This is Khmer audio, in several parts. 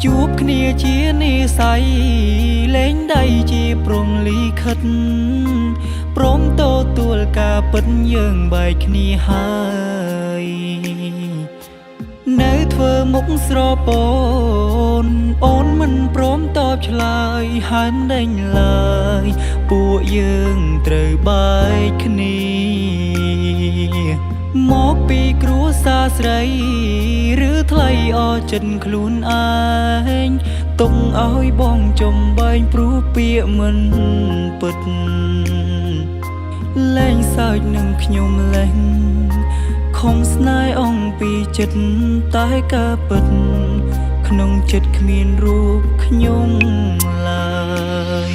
ជួបគ្នាជានិស័យលែងដៃជាព្រំលីខិតព្រមទទួលការពិតយើងបែកគ្នាហើយនៅធ្វើមុខស្រពោនអូនមិនព្រមតបឆ្លើយហើមដេញឡើយពួកយើងត្រូវបែកគ្នាមកពីគ្រួសារស្រីឬថ្លៃអចិត្តខ្លួនឯងទុកឲ្យបងចំបែងព្រោះពាក្យមិនពិតលែងសើចនឹងខ្ញុំលែងខំស្នេហ៍អងពីចិត្តតែការពិតក្នុងចិត្តគ្មានរូបខ្ញុំឡើយ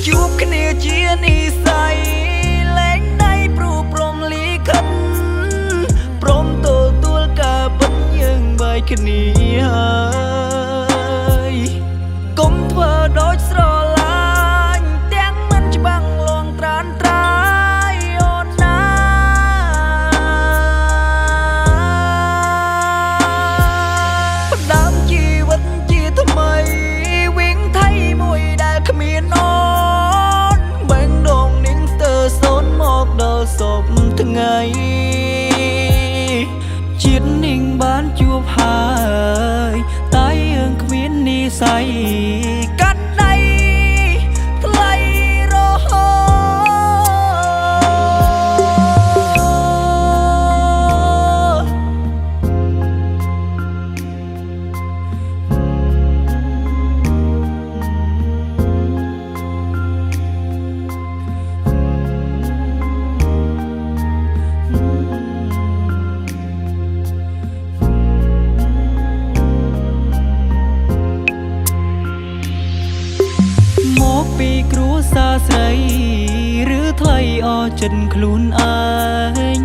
ជួបគ្នាជានិស័យលែងដៃព្រោះព្រមលីខិតព្រមទទួលការពិតយើងបែកគ្នាហើយកុំធ្វើដូចស្រឡាញ់ទាំងមិនច្បាំងលងត្រានត្រាយអូនណាផ្ដើមជីវិតជាថ្មីវិញថៃមួយដែលគ្មានអូនបែងដងនាងស្ទើរសូនមកដល់សពថ្ងៃជាតិនាងបានជួបហើយតែយើងគ្មាននិស័យកាត់ដៃថ្លៃរហូពីគ្រួសារស្រីឬថ្លៃអចិត្តខ្លួនឯង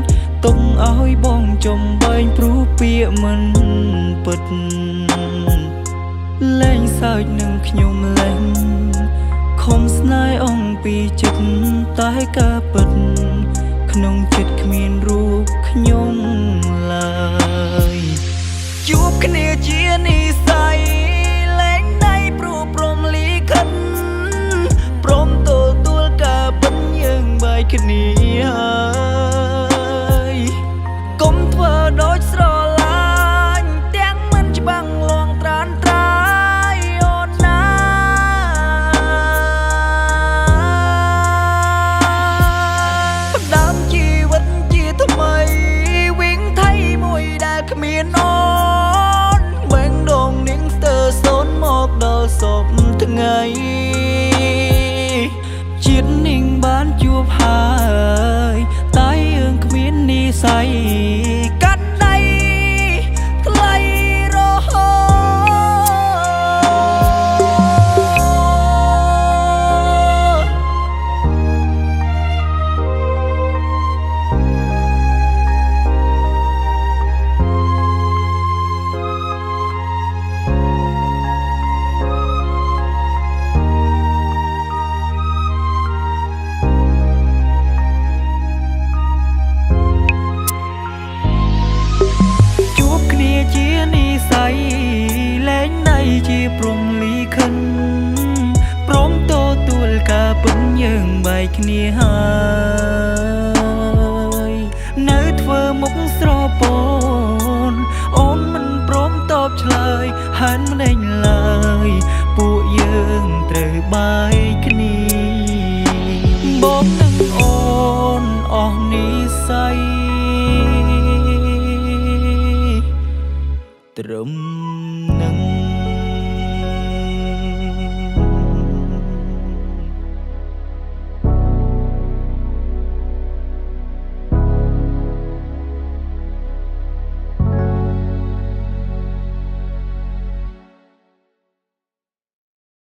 ទុកឲ្យបងចំបែងព្រោះពាក្យមិនពិតលែងសើចនឹងខ្ញុំលែងខំស្នេហ៍អងពីចិត្តតែការពិតក្នុងចិត្តគ្មានរូបខ្ញុំឡើយជួបគ្នាជានិស័យលែងដៃព្រោះព្រមលីខិតព្រមទទួលការពិតយើងបែកគ្នាហើយកុំធ្វើដូចស្រឡាញ់ទាំងមិនច្បាំងលងត្រានត្រាយអូនណាផ្ដើមជីវិតជាថ្មីវិញថៃមួយដែលគ្មានអូនបែងដងនាងស្ទើរសូនមកដល់សពថ្ងៃជាតិនាងបានជួបហើយតែយើងគ្មាននិស័យកាត់ដៃថ្លៃរហូជានិស័យលែងដៃជាព្រំលីខិនព្រមទទួលការពិតយើងបែកគ្នាហើយនៅធ្វើមុខស្រពោនអូនមិនព្រមតបឆ្លើយហានមិនដេញឡើយពួកយើងត្រូវបែកគ្នាបងនឹងអូនអស់និស័យត្រឹមនឹង